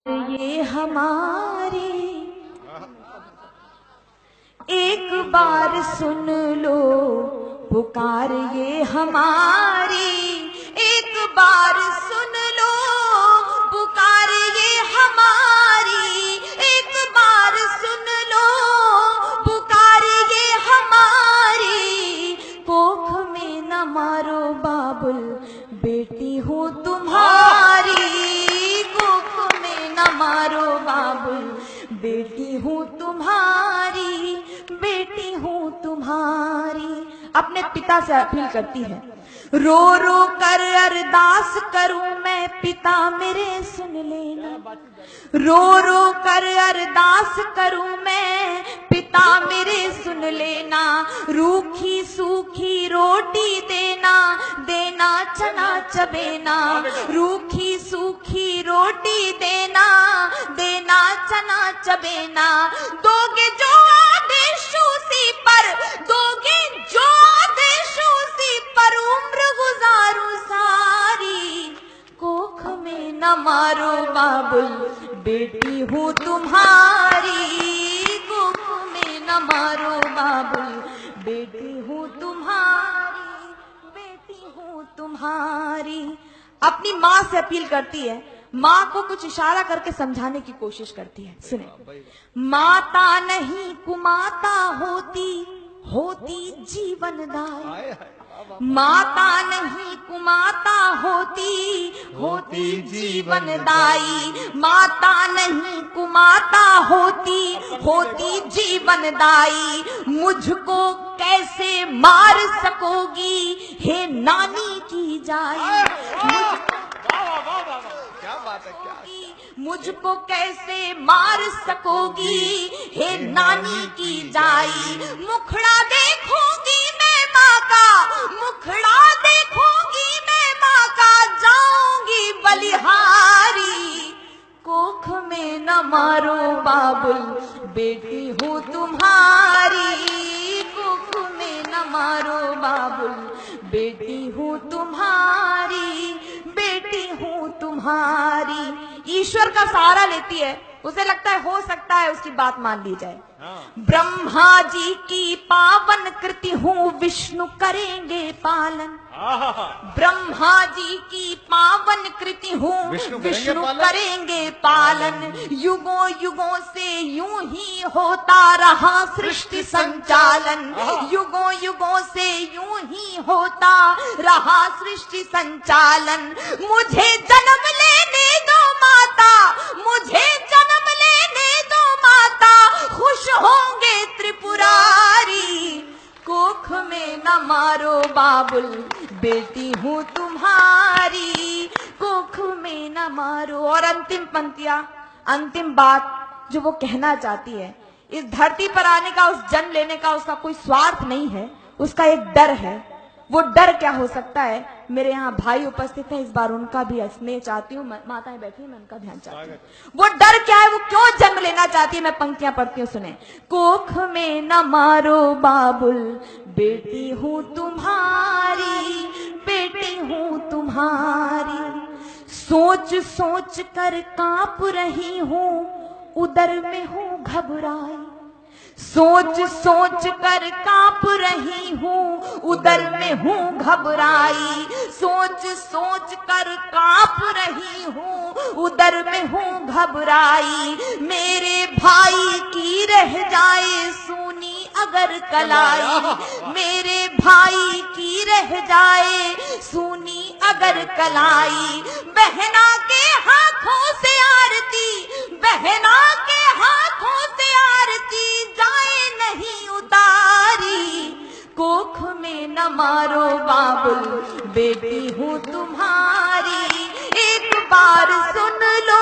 ये हमारी एक बार सुन लो पुकार, ये हमारी एक बार सुन लो पुकार, ये हमारी एक बार सुन लो पुकार, ये हमारी। कोख में न मारो बाबुल बेटी हूँ तुम्हारी, कोख में न मारो बाबुल बेटी हूँ तुम्हारी, बेटी हूँ तुम्हारी। अपने पिता से अपील करती है, रो रो कर अरदास करूं मैं पिता मेरे सुन लेना, रो रो कर अरदास करूं मैं पिता मेरे सुन लेना। रूखी सूखी रोटी देना, देना चना चबेना, रूखी सूखी रोटी देना, देना चना चबेना। दोगे जो आदेश उसी पर, दोगे जो आदेश उसी पर उम्र गुजारूं सारी। कोख में न मारो बाबुल बेटी हूँ तुम्हारी, कोख में न मारो बाबुल बेटी हूँ तुम्हारी, बेटी हूँ तुम्हारी। अपनी माँ से अपील करती है, माँ को कुछ इशारा करके समझाने की कोशिश करती है। सुने, माता नहीं कुमाता होती, होती जीवनदायी। माता नहीं कुमाता होती, होती जीवनदायी। माता नहीं कुमाता होती, होती जीवनदायी। मुझको कैसे मार सकोगी हे नानी की जाई, क्या बात है, क्या मुझको कैसे मार सकोगी हे नानी की जाई। मुखड़ा देखूंगी मैं माँ का, मुखड़ा देखूंगी मैं माँ का, जाऊंगी बलिहारी। कोख में न मारो बाबुल बेटी हूँ तुम्हारी, कोख में न मारो बाबुल बेटी हूँ तुम्हारी, बेटी हूँ तुम्हारी। ईश्वर का सहारा लेती है, उसे लगता है हो सकता है उसकी बात मान ली जाए। ब्रह्मा जी की पावन कृति हूँ विष्णु करेंगे पालन, ब्रह्मा जी की पावन कृति हूँ विष्णु करेंगे पालन। युगों युगों से यूं ही होता रहा सृष्टि संचालन, युगों युगों से यूं ही होता रहा सृष्टि संचालन। मुझे जन्म लेने दो माता, मुझे जन्म लेने दो माता, खुश होंगे त्रिपुरारी। कोख में न मारो बाबुल बेटी हूँ तुम्हारी, कोख में न मारो। और अंतिम पंक्तियां, अंतिम बात जो वो कहना चाहती है, इस धरती पर आने का, उस जन्म लेने का उसका कोई स्वार्थ नहीं है, उसका एक डर है। वो डर क्या हो सकता है? मेरे यहाँ भाई उपस्थित हैं, इस बार उनका भी स्नेह चाहती हूँ, माताएं बैठी हैं, मैं उनका ध्यान चाहती हूँ। वो डर क्या है, वो क्यों जन्म लेना चाहती है? मैं पंक्तियां पढ़ती हूँ, सुने। कोख में न मारो बाबुल बेटी हूँ तुम्हारी, बेटी हूँ तुम्हारी। सोच सोच कर कांप रही हूँ, उदर में हूँ घबराई। सोच सोच कर कांप रही हूँ, उदर में हूँ घबराई। सोच सोच कर कांप रही हूँ, उदर में हूँ घबराई। मेरे भाई की रह जाए सूनी अगर कलाई, मेरे भाई की रह जाए सूनी अगर कलाई। बहना के हाथों से आरती, बहना के हाथों से आरती जाए नहीं उतारी। कोख में न मारो बाबुल बेटी हूँ तुम्हारी, एक बार सुन लो